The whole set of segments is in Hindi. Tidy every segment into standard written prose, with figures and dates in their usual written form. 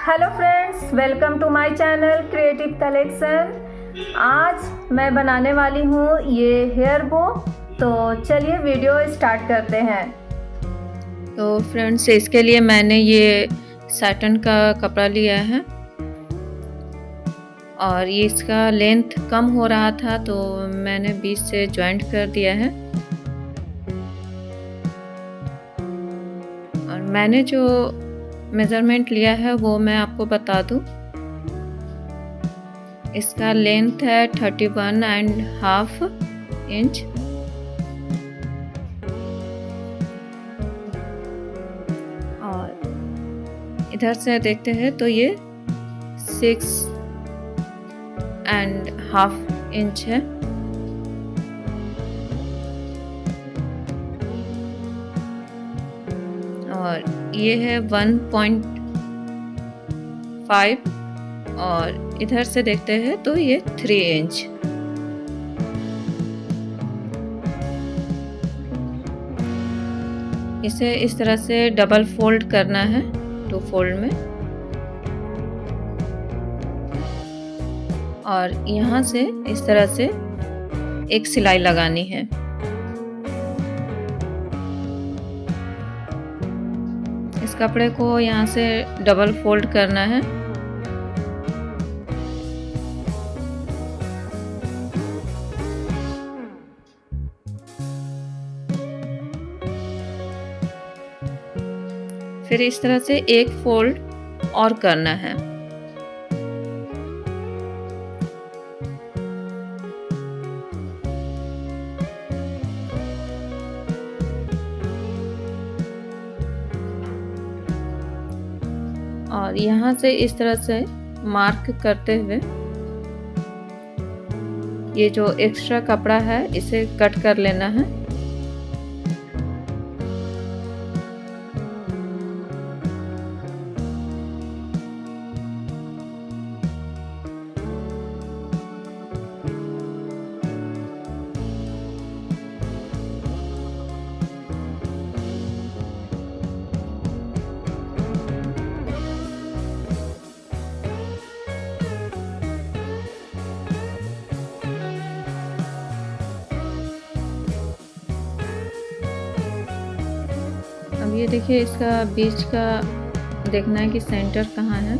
Hello friends, welcome to my channel creative collection. आज मैं बनाने वाली हूँ ये हेयर बो। तो चलिए वीडियो स्टार्ट करते हैं। तो फ्रेंड्स, इसके लिए मैंने ये साटन का कपड़ा लिया है और ये इसका लेंथ कम हो रहा था तो मैंने बीच से जॉइंट कर दिया है। और मैंने जो मेज़रमेंट लिया है वो मैं आपको बता दूं। इसका लेंथ है 31.5 इंच और इधर से देखते हैं तो ये 6.5 इंच है। और ये है 1.5 और इधर से देखते हैं तो ये 3 इंच। इसे इस तरह से डबल फोल्ड करना है 2 फोल्ड में और यहाँ से इस तरह से एक सिलाई लगानी है। इस कपड़े को यहाँ से डबल फोल्ड करना है। फिर इस तरह से एक फोल्ड और करना है। और यहाँ से इस तरह से मार्क करते हुए ये जो एक्स्ट्रा कपड़ा है इसे कट कर लेना है। अब ये देखिए, इसका बीच का देखना है कि सेंटर कहाँ है।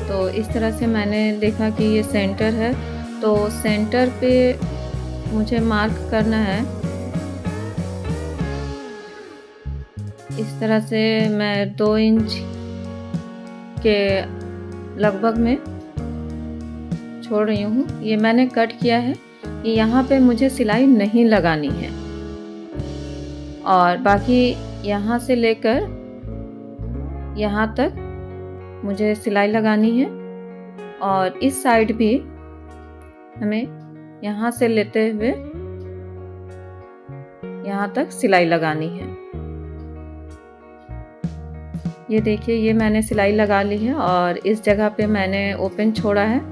तो इस तरह से मैंने देखा कि ये सेंटर है, तो सेंटर पे मुझे मार्क करना है। इस तरह से मैं 2 इंच के लगभग में छोड़ रही हूँ। ये मैंने कट किया है कि यहाँ पे मुझे सिलाई नहीं लगानी है और बाकी यहाँ से लेकर यहाँ तक मुझे सिलाई लगानी है। और इस साइड भी हमें यहाँ से लेते हुए यहाँ तक सिलाई लगानी है। ये देखिए, ये मैंने सिलाई लगा ली है और इस जगह पे मैंने ओपन छोड़ा है।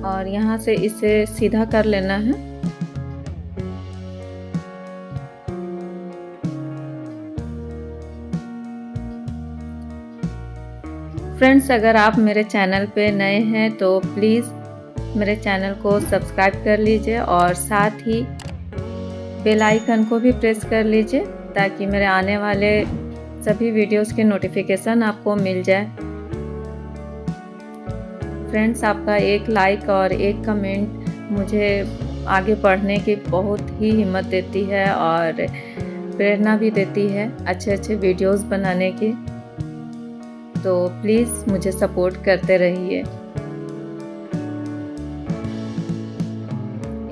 और यहाँ से इसे सीधा कर लेना है। फ्रेंड्स, अगर आप मेरे चैनल पे नए हैं तो प्लीज़ मेरे चैनल को सब्सक्राइब कर लीजिए और साथ ही बेल आइकन को भी प्रेस कर लीजिए ताकि मेरे आने वाले सभी वीडियोस के नोटिफिकेशन आपको मिल जाए। फ्रेंड्स, आपका एक लाइक और एक कमेंट मुझे आगे बढ़ने की बहुत ही हिम्मत देती है और प्रेरणा भी देती है अच्छे वीडियोस बनाने की। तो प्लीज़ मुझे सपोर्ट करते रहिए।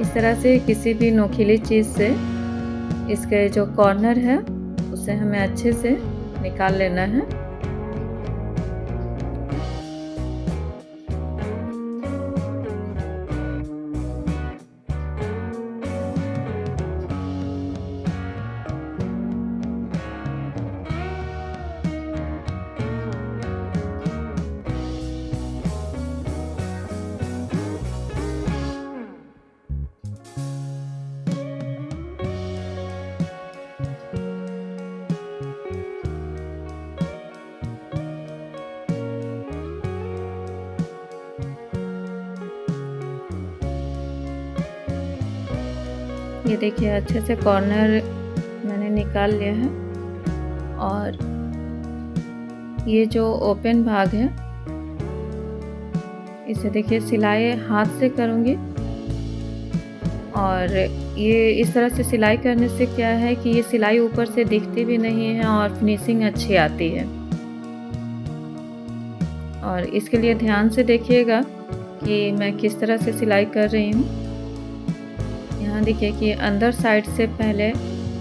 इस तरह से किसी भी नोकीली चीज़ से इसके जो कॉर्नर है उसे हमें अच्छे से निकाल लेना है। ये देखिए अच्छे से कॉर्नर मैंने निकाल लिया है। और ये जो ओपन भाग है इसे देखिए सिलाई हाथ से करूँगी। और ये इस तरह से सिलाई करने से क्या है कि ये सिलाई ऊपर से दिखती भी नहीं है और फिनिशिंग अच्छी आती है। और इसके लिए ध्यान से देखिएगा कि मैं किस तरह से सिलाई कर रही हूँ। यहाँ देखिए कि अंदर साइड से पहले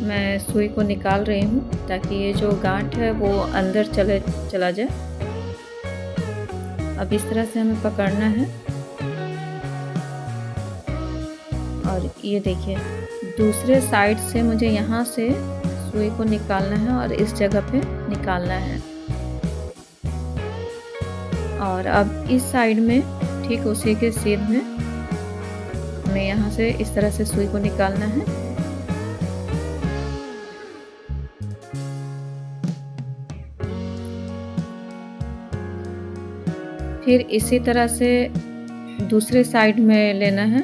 मैं सुई को निकाल रही हूँ ताकि ये जो गांठ है वो अंदर चला जाए। अब इस तरह से हमें पकड़ना है। और ये देखिए दूसरे साइड से मुझे यहाँ से सुई को निकालना है और इस जगह पे निकालना है। और अब इस साइड में ठीक उसी के सीध में हमें यहाँ से इस तरह से सुई को निकालना है। फिर इसी तरह से दूसरे साइड में लेना है।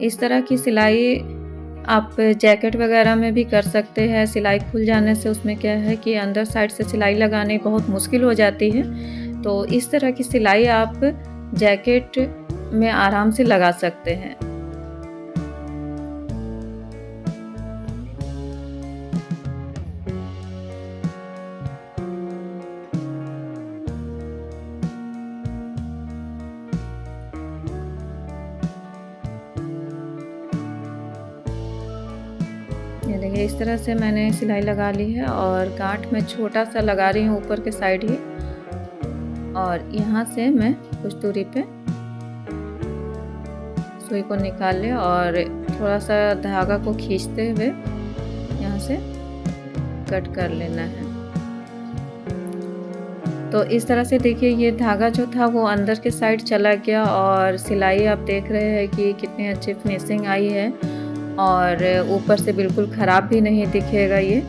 इस तरह की सिलाई आप जैकेट वगैरह में भी कर सकते हैं। सिलाई खुल जाने से उसमें क्या है कि अंदर साइड से सिलाई लगाने बहुत मुश्किल हो जाती है, तो इस तरह की सिलाई आप जैकेट में आराम से लगा सकते हैं। ये देखिए इस तरह से मैंने सिलाई लगा ली है और गांठ में छोटा सा लगा रही हूँ ऊपर के साइड ही। और यहाँ से मैं कुछ दूरी पे सुई को निकाल ले और थोड़ा सा धागा को खींचते हुए यहाँ से कट कर लेना है। तो इस तरह से देखिए ये धागा जो था वो अंदर के साइड चला गया और सिलाई आप देख रहे हैं कि कितनी अच्छी फिनिशिंग आई है और ऊपर से बिल्कुल ख़राब भी नहीं दिखेगा ये।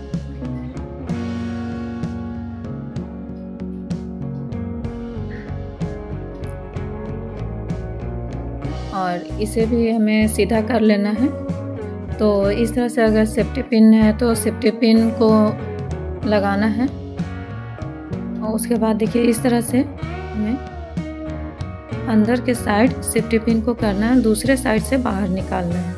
और इसे भी हमें सीधा कर लेना है। तो इस तरह से अगर सेफ्टी पिन है तो सेफ्टी पिन को लगाना है और उसके बाद देखिए इस तरह से हमें अंदर के साइड सेफ्टी पिन को करना है, दूसरे साइड से बाहर निकालना है।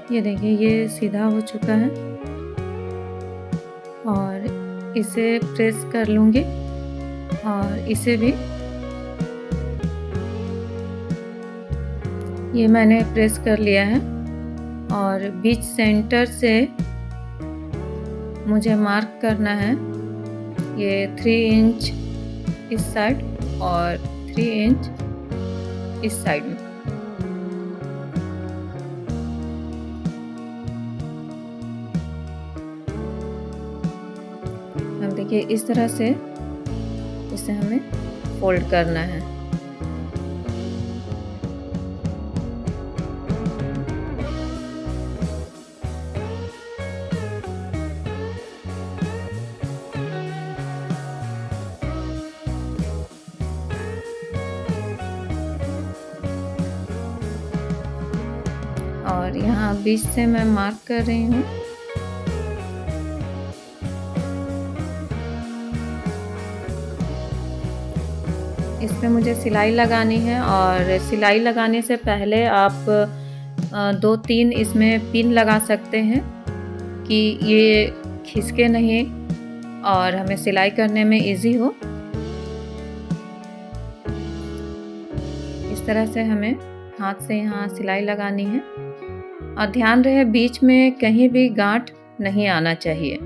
ये देखिए ये सीधा हो चुका है और इसे प्रेस कर लूँगी और इसे भी ये मैंने प्रेस कर लिया है। और बीच सेंटर से मुझे मार्क करना है ये 3 इंच इस साइड और 3 इंच इस साइड में। अब देखिए इस तरह से इसे हमें फोल्ड करना है। और यहाँ बीच से मैं मार्क कर रही हूँ। इसमें मुझे सिलाई लगानी है और सिलाई लगाने से पहले आप 2-3 इसमें पिन लगा सकते हैं कि ये खिसके नहीं और हमें सिलाई करने में इजी हो। इस तरह से हमें हाथ से यहाँ सिलाई लगानी है और ध्यान रहे बीच में कहीं भी गांठ नहीं आना चाहिए।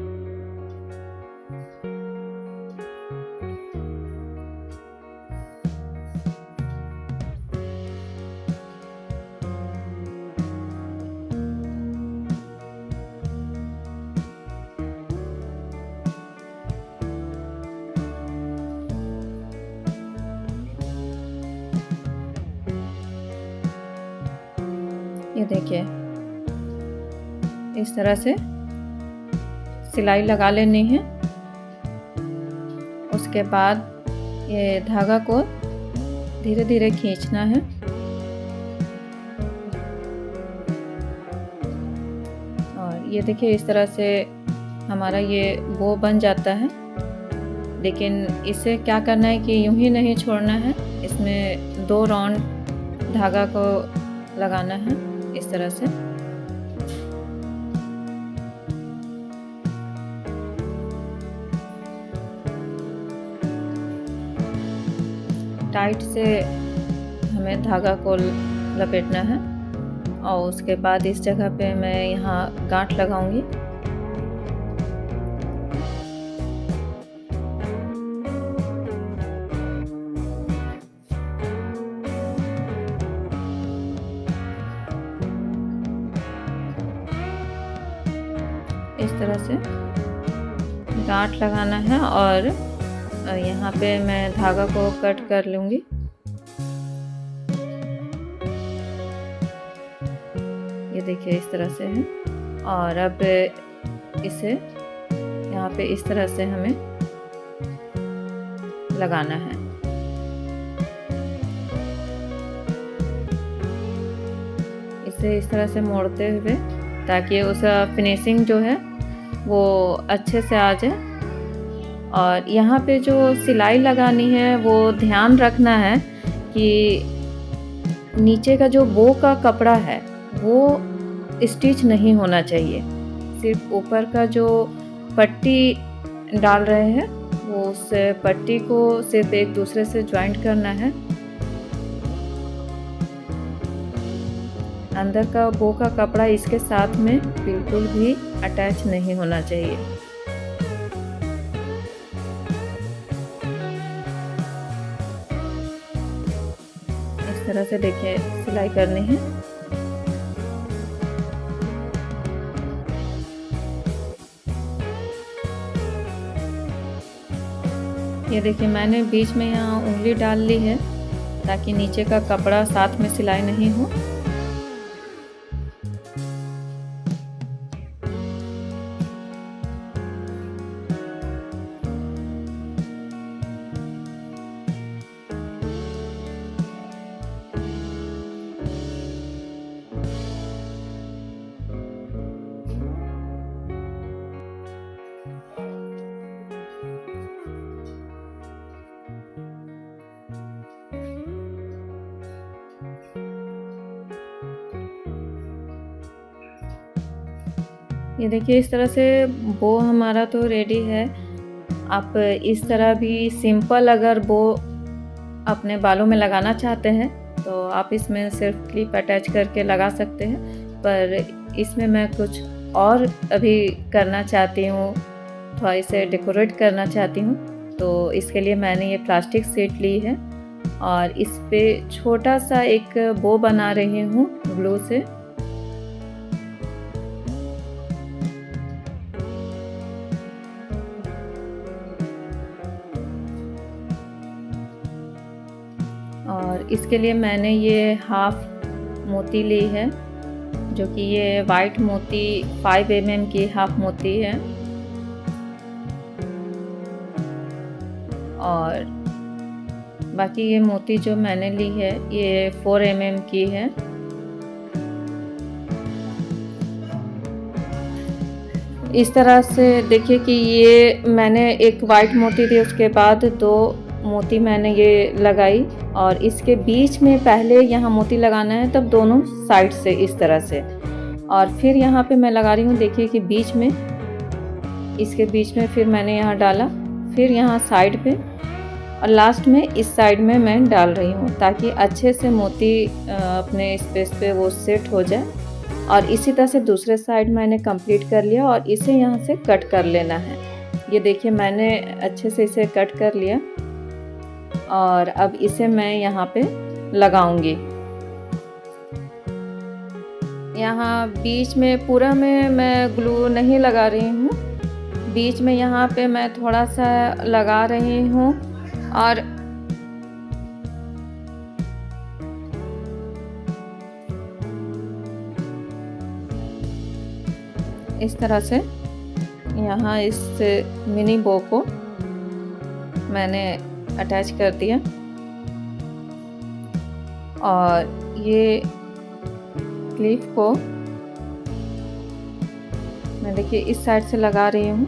ये देखिए इस तरह से सिलाई लगा लेनी है। उसके बाद ये धागा को धीरे धीरे खींचना है और ये देखिए इस तरह से हमारा ये बो बन जाता है। लेकिन इसे क्या करना है कि यूं ही नहीं छोड़ना है, इसमें 2 राउंड धागा को लगाना है इस तरह से। टाइट से हमें धागा को लपेटना है और उसके बाद इस जगह पे मैं यहाँ गांठ लगाऊंगी। इस तरह से गांठ लगाना है और यहाँ पे मैं धागा को कट कर लूँगी। ये देखिए इस तरह से है और अब इसे यहाँ पे इस तरह से हमें लगाना है। इसे इस तरह से मोड़ते हुए ताकि उसका फिनिशिंग जो है वो अच्छे से आ जाए। और यहाँ पे जो सिलाई लगानी है वो ध्यान रखना है कि नीचे का जो बो का कपड़ा है वो स्टिच नहीं होना चाहिए। सिर्फ ऊपर का जो पट्टी डाल रहे हैं वो उस पट्टी को सिर्फ एक दूसरे से ज्वाइंट करना है। अंदर का बो का कपड़ा इसके साथ में बिल्कुल भी अटैच नहीं होना चाहिए। इस तरह से देखिए सिलाई करनी है। ये देखिए मैंने बीच में यहाँ उंगली डाल ली है ताकि नीचे का कपड़ा साथ में सिलाई नहीं हो। ये देखिए इस तरह से बो हमारा तो रेडी है। आप इस तरह भी सिंपल अगर बो अपने बालों में लगाना चाहते हैं तो आप इसमें सिर्फ क्लिप अटैच करके लगा सकते हैं, पर इसमें मैं कुछ और अभी करना चाहती हूँ, थोड़ा इसे डेकोरेट करना चाहती हूँ। तो इसके लिए मैंने ये प्लास्टिक शीट ली है और इस पे छोटा सा एक बो बना रही हूँ ग्लू से। और इसके लिए मैंने ये हाफ मोती ली है, जो कि ये वाइट मोती 5 mm की हाफ मोती है और बाकी ये मोती जो मैंने ली है ये 4 mm की है। इस तरह से देखिए कि ये मैंने एक वाइट मोती दी, उसके बाद 2 मोती मैंने ये लगाई और इसके बीच में पहले यहाँ मोती लगाना है, तब दोनों साइड से इस तरह से, और फिर यहाँ पे मैं लगा रही हूँ। देखिए कि बीच में, इसके बीच में फिर मैंने यहाँ डाला, फिर यहाँ साइड पे और लास्ट में इस साइड में मैं डाल रही हूँ ताकि अच्छे से मोती अपने स्पेस पे वो सेट हो जाए। और इसी तरह से दूसरे साइड मैंने कंप्लीट कर लिया और इसे यहाँ से कट कर लेना है। ये देखिए मैंने अच्छे से इसे कट कर लिया और अब इसे मैं यहाँ पे लगाऊंगी। यहाँ बीच में पूरा में मैं ग्लू नहीं लगा रही हूँ, बीच में यहाँ पे मैं थोड़ा सा लगा रही हूँ और इस तरह से यहाँ इस मिनी बो को मैंने अटैच कर दिया और ये क्लिप को मैं देखिए इस साइड से लगा रही हूँ।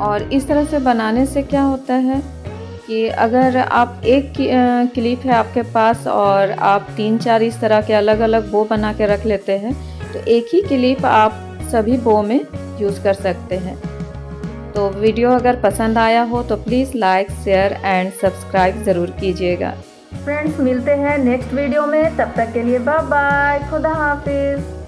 और इस तरह से बनाने से क्या होता है कि अगर आप एक क्लिप है आपके पास और आप 3-4 इस तरह के अलग अलग बो बना के रख लेते हैं तो एक ही क्लिप आप सभी बो में यूज़ कर सकते हैं। तो वीडियो अगर पसंद आया हो तो please like, share and subscribe ज़रूर कीजिएगा। फ्रेंड्स, मिलते हैं नेक्स्ट वीडियो में, तब तक के लिए बाय बाय, खुदा हाफिज़।